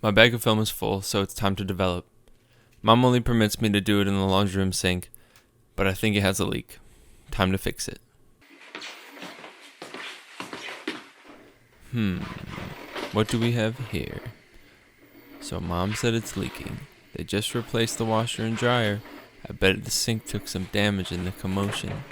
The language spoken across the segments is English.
My bag of film is full, so it's time to develop. Mom only permits me to do it in the laundry room sink, but I think it has a leak. Time to fix it. What do we have here? So Mom said it's leaking. They just replaced the washer and dryer. I bet the sink took some damage in the commotion.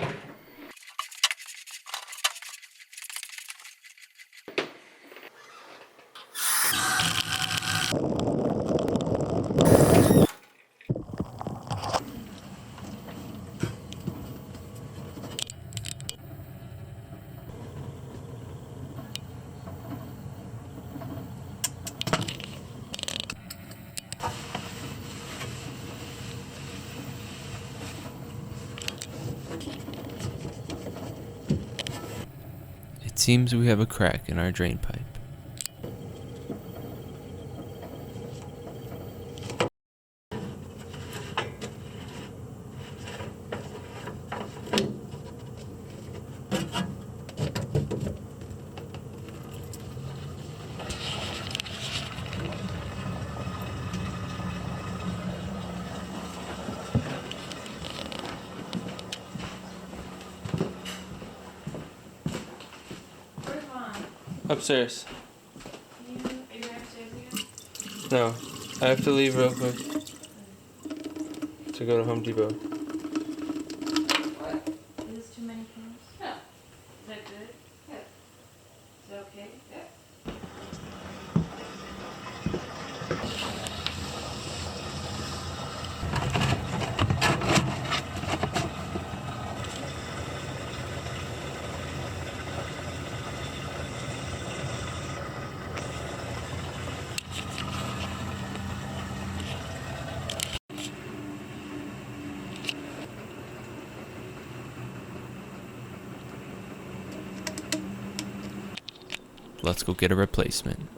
It seems we have a crack in our drain pipe. Upstairs. Are you upstairs again? No, I have to leave real quick to go to Home Depot. What? Is this too many things? No. Is that good? Yeah. Is that okay? Yeah. Let's go get a replacement.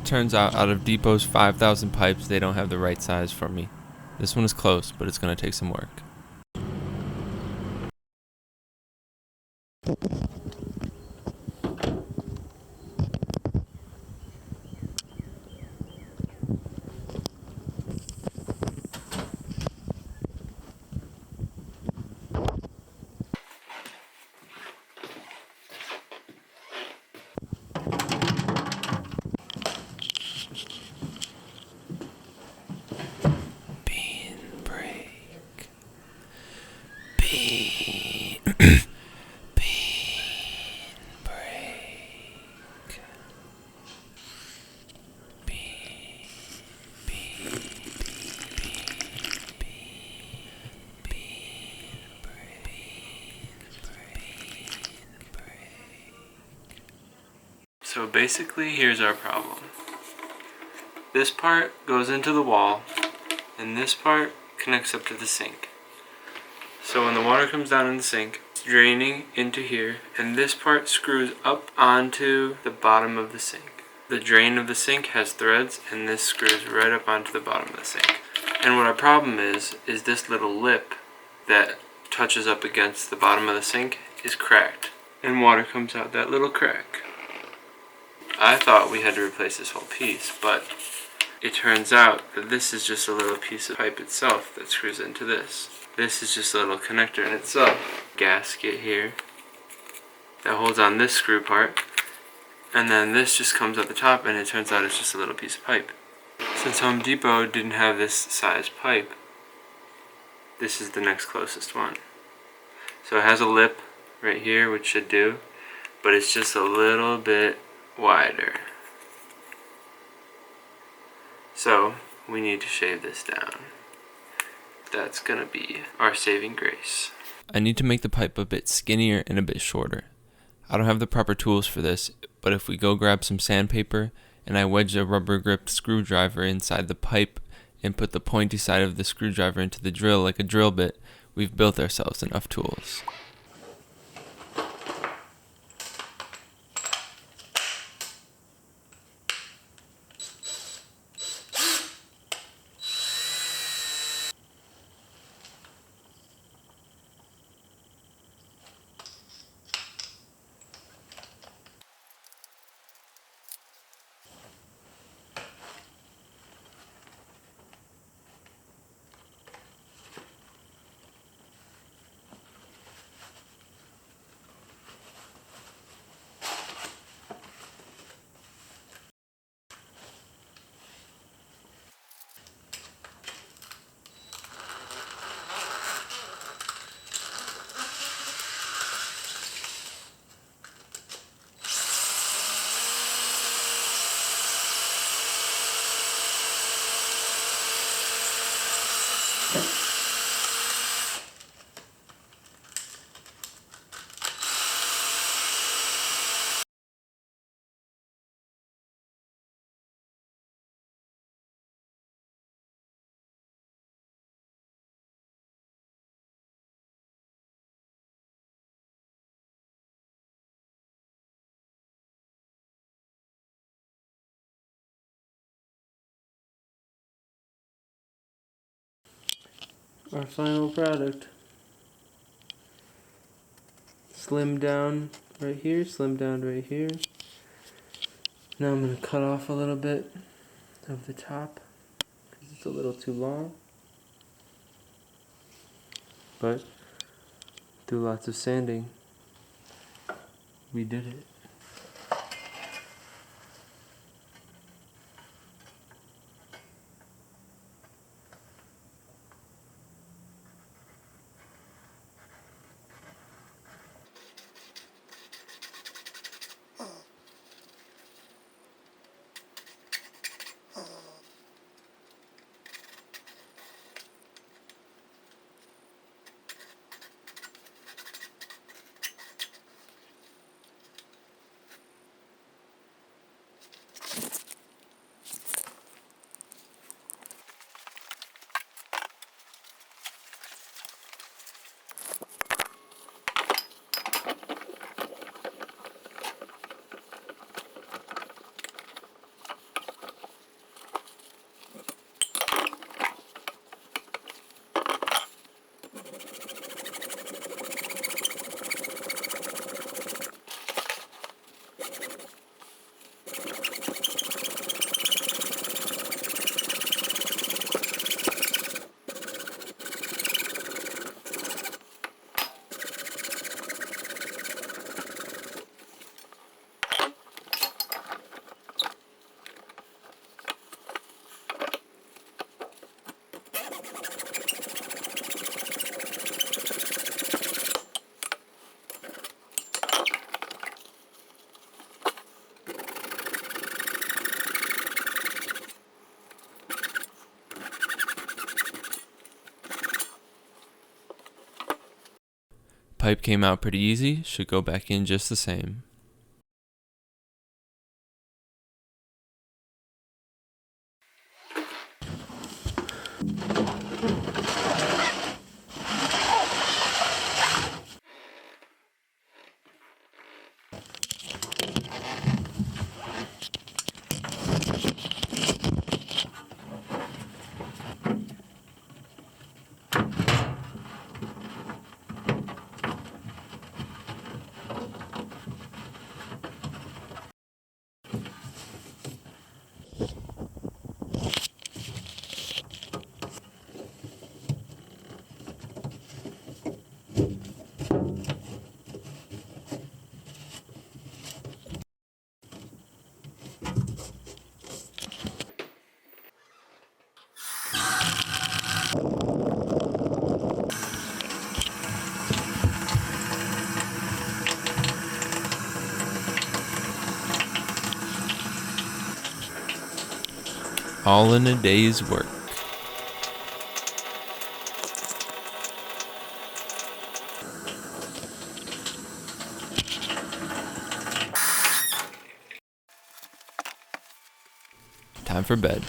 Turns out of Depot's 5,000 pipes, they don't have the right size for me. This one is close, but it's going to take some work. So basically, here's our problem. This part goes into the wall, and this part connects up to the sink. So when the water comes down in the sink, it's draining into here, and this part screws up onto the bottom of the sink. The drain of the sink has threads, and this screws right up onto the bottom of the sink. And what our problem is this little lip that touches up against the bottom of the sink is cracked. And water comes out that little crack. I thought we had to replace this whole piece, but it turns out that this is just a little piece of pipe itself that screws into this. This is just a little connector in itself. Gasket here that holds on this screw part. And then this just comes at the top, and it turns out it's just a little piece of pipe. Since Home Depot didn't have this size pipe, this is the next closest one. So it has a lip right here, which should do, but it's just a little bit wider. So we need to shave this down. That's gonna be our saving grace. I need to make the pipe a bit skinnier and a bit shorter. I don't have the proper tools for this, but if we go grab some sandpaper and I wedge a rubber gripped screwdriver inside the pipe and put the pointy side of the screwdriver into the drill like a drill bit, we've built ourselves enough tools. Our final product. Slim down right here, slim down right here. Now I'm going to cut off a little bit of the top because it's a little too long. But through lots of sanding, we did it. Pipe came out pretty easy, should go back in just the same. all in a day's work. Time for bed.